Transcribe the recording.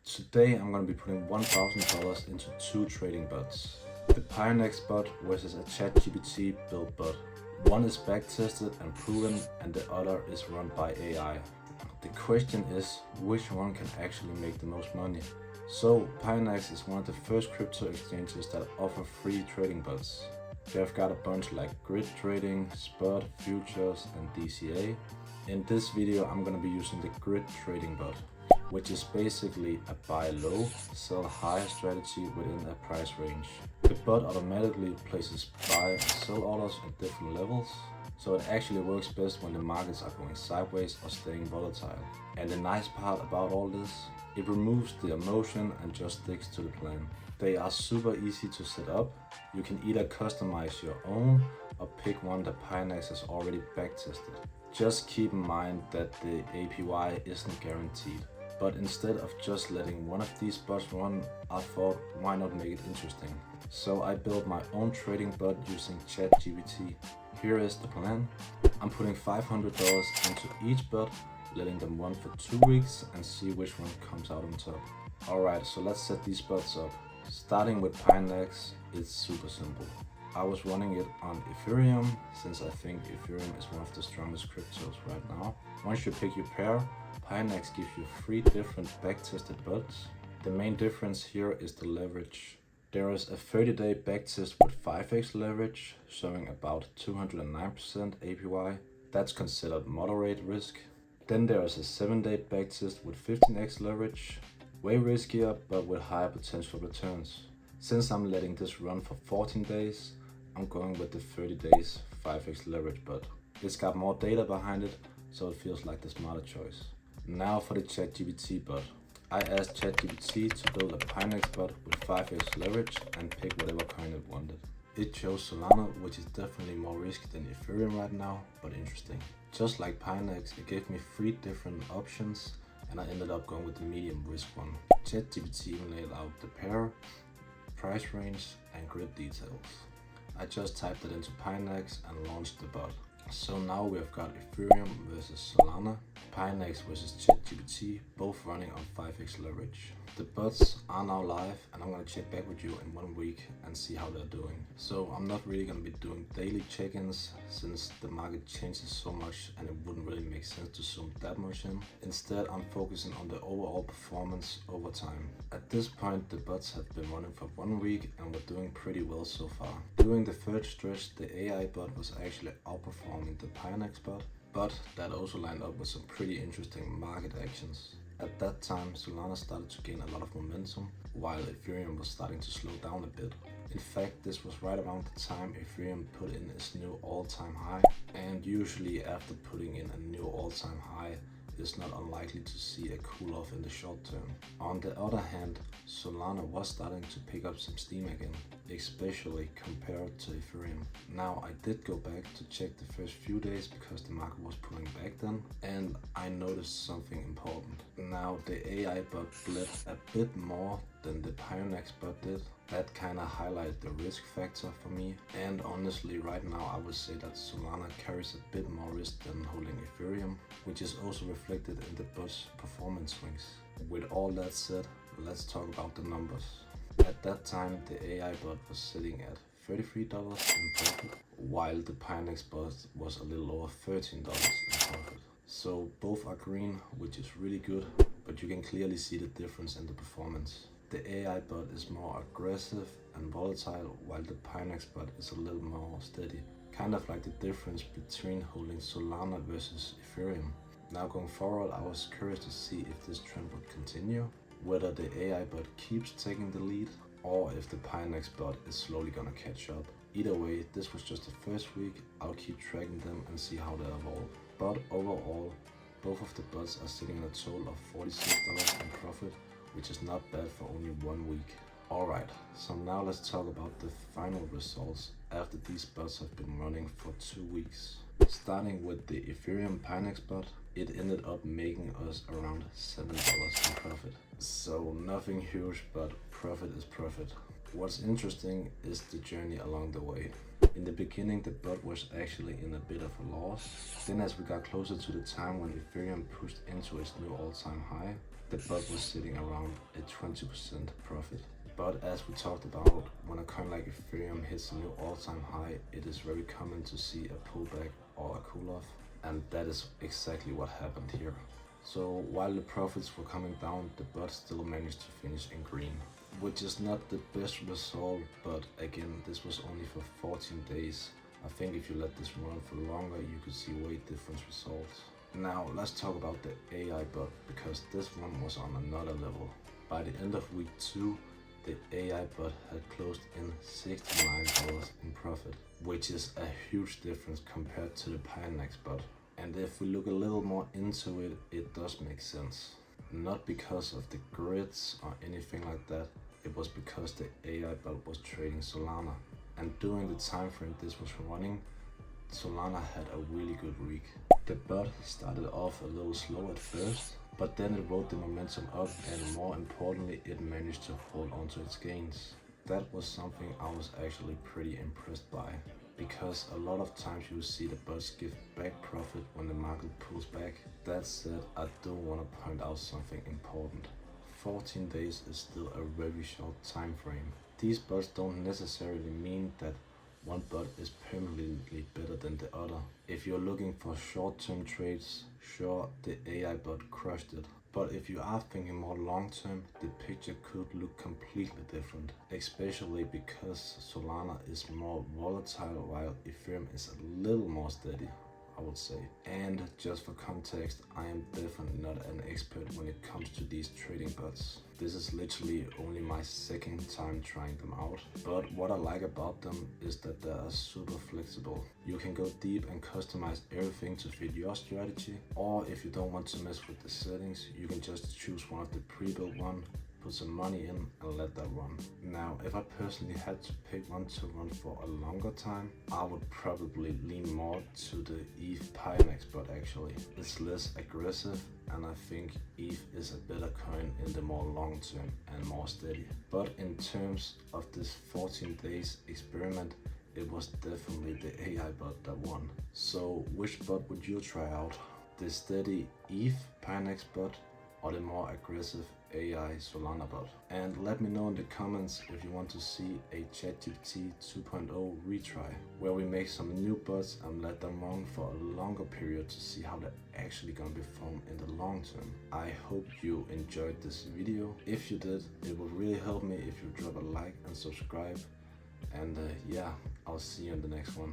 Today I'm going to be putting $1,000 into two trading bots. The Pionex bot versus a ChatGPT built bot. One is back-tested and proven and the other is run by AI. The question is, which one can actually make the most money? So Pionex is one of the first crypto exchanges that offer free trading bots. They've got a bunch like grid trading, spot, futures and DCA. In this video I'm going to be using the grid trading bot, which is basically a buy low, sell high strategy within a price range. The bot automatically places buy and sell orders at different levels, so it actually works best when the markets are going sideways or staying volatile. And the nice part about all this, it removes the emotion and just sticks to the plan. They are super easy to set up. You can either customize your own or pick one that Pionex has already back-tested. Just keep in mind that the APY isn't guaranteed. But instead of just letting one of these bots run, I thought, why not make it interesting? So I built my own trading bot using ChatGPT. Here is the plan. I'm putting $500 into each bot, letting them run for 2 weeks and see which one comes out on top. Alright, so let's set these bots up. Starting with Pionex, it's super simple. I was running it on Ethereum, since I think Ethereum is one of the strongest cryptos right now. Once you pick your pair, Pionex gives you 3 different back-tested bots. The main difference here is the leverage. There is a 30-day backtest with 5x leverage, showing about 209% APY. That's considered moderate risk. Then there is a 7-day backtest with 15x leverage, way riskier but with higher potential returns. Since I'm letting this run for 14 days, I'm going with the 30 days 5x leverage bot. It's got more data behind it, so it feels like the smarter choice. Now for the ChatGPT bot. I asked ChatGPT to build a Pionex bot with 5x leverage and pick whatever coin it wanted. It chose Solana, which is definitely more risky than Ethereum right now, but interesting. Just like Pionex, it gave me 3 different options and I ended up going with the medium risk one. ChatGPT even laid out the pair, price range and grid details. I just typed it into Pionex and launched the bot. So now we have got Ethereum versus Solana, Pionex versus ChatGPT, both running on 5x leverage. The bots are now live and I'm going to check back with you in 1 week and see how they're doing. So I'm not really going to be doing daily check-ins since the market changes so much and it wouldn't really make sense to zoom that much in. Instead, I'm focusing on the overall performance over time. At this point, the bots have been running for 1 week and we're doing pretty well so far. During the third stretch, the AI bot was actually outperforming the Pionex bot, but that also lined up with some pretty interesting market actions. At that time, Solana started to gain a lot of momentum, while Ethereum was starting to slow down a bit. In fact, this was right around the time Ethereum put in its new all-time high, and usually after putting in a new all-time high, it's not unlikely to see a cool off in the short term. On the other hand, Solana was starting to pick up some steam again, especially compared to Ethereum. Now I did go back to check the first few days because the market was pulling back then, and I noticed something important. Now the AI bot bled a bit more than the Pionex bot did. That kind of highlighted the risk factor for me, and honestly right now I would say that Solana carries a bit more risk than holding Ethereum, which is also reflected in the bot's performance swings. With all that said, let's talk about the numbers. At that time the AI bot was sitting at $33 in profit, while the Pionex bot was a little over $13 in profit. So both are green, which is really good, but you can clearly see the difference in the performance. The AI bot is more aggressive and volatile, while the Pionex bot is a little more steady. Kind of like the difference between holding Solana versus Ethereum. Now going forward, I was curious to see if this trend would continue, whether the AI bot keeps taking the lead, or if the Pionex bot is slowly gonna catch up. Either way, this was just the first week. I'll keep tracking them and see how they evolve. But overall, both of the bots are sitting at a total of $46 in profit, which is not bad for only 1 week. Alright, so now let's talk about the final results after these bots have been running for 2 weeks. Starting with the Ethereum Pionex bot, it ended up making us around $7 in profit. So nothing huge, but profit is profit. What's interesting is the journey along the way. In the beginning, the bot was actually in a bit of a loss. Then as we got closer to the time when Ethereum pushed into its new all-time high, the bot was sitting around a 20% profit. But as we talked about, when a coin like Ethereum hits a new all-time high, it is very common to see a pullback or a cool-off, and that is exactly what happened here. So while the profits were coming down, the bot still managed to finish in green, which is not the best result, but again, this was only for 14 days. I think if you let this run for longer, you could see way different results. Now let's talk about the AI bot, because this one was on another level. By the end of week 2, the AI bot had closed in $69 in profit, which is a huge difference compared to the Pionex bot. And if we look a little more into it, it does make sense. Not because of the grids or anything like that, it was because the AI bot was trading Solana. And during the time frame this was running, Solana had a really good week. The bot started off a little slow at first, but then it rode the momentum up, and more importantly, it managed to hold onto its gains. That was something I was actually pretty impressed by, because a lot of times you see the bots give back profit when the market pulls back. That said, I do want to point out something important. 14 days is still a very short time frame. These bots don't necessarily mean that one bot is permanently better than the other. If you're looking for short-term trades, sure, the AI bot crushed it. But if you are thinking more long-term, the picture could look completely different, especially because Solana is more volatile while Ethereum is a little more steady, I would say. And just for context, I am definitely not an expert when it comes to these trading bots. This is literally only my second time trying them out. But what I like about them is that they are super flexible. You can go deep and customize everything to fit your strategy. Or if you don't want to mess with the settings, you can just choose one of the pre-built ones, put some money in and let that run. Now, if I personally had to pick one to run for a longer time, I would probably lean more to the ETH Pionex bot actually. It's less aggressive, and I think ETH is a better coin in the more long term and more steady. But in terms of this 14 days experiment, it was definitely the AI bot that won. So which bot would you try out? The steady ETH Pionex bot or the more aggressive AI Solana bot? And let me know in the comments if you want to see a ChatGPT 2.0 retry, where we make some new bots and let them run for a longer period to see how they're actually gonna perform in the long term. I hope you enjoyed this video. If you did, it would really help me if you drop a like and subscribe. And yeah, I'll see you in the next one.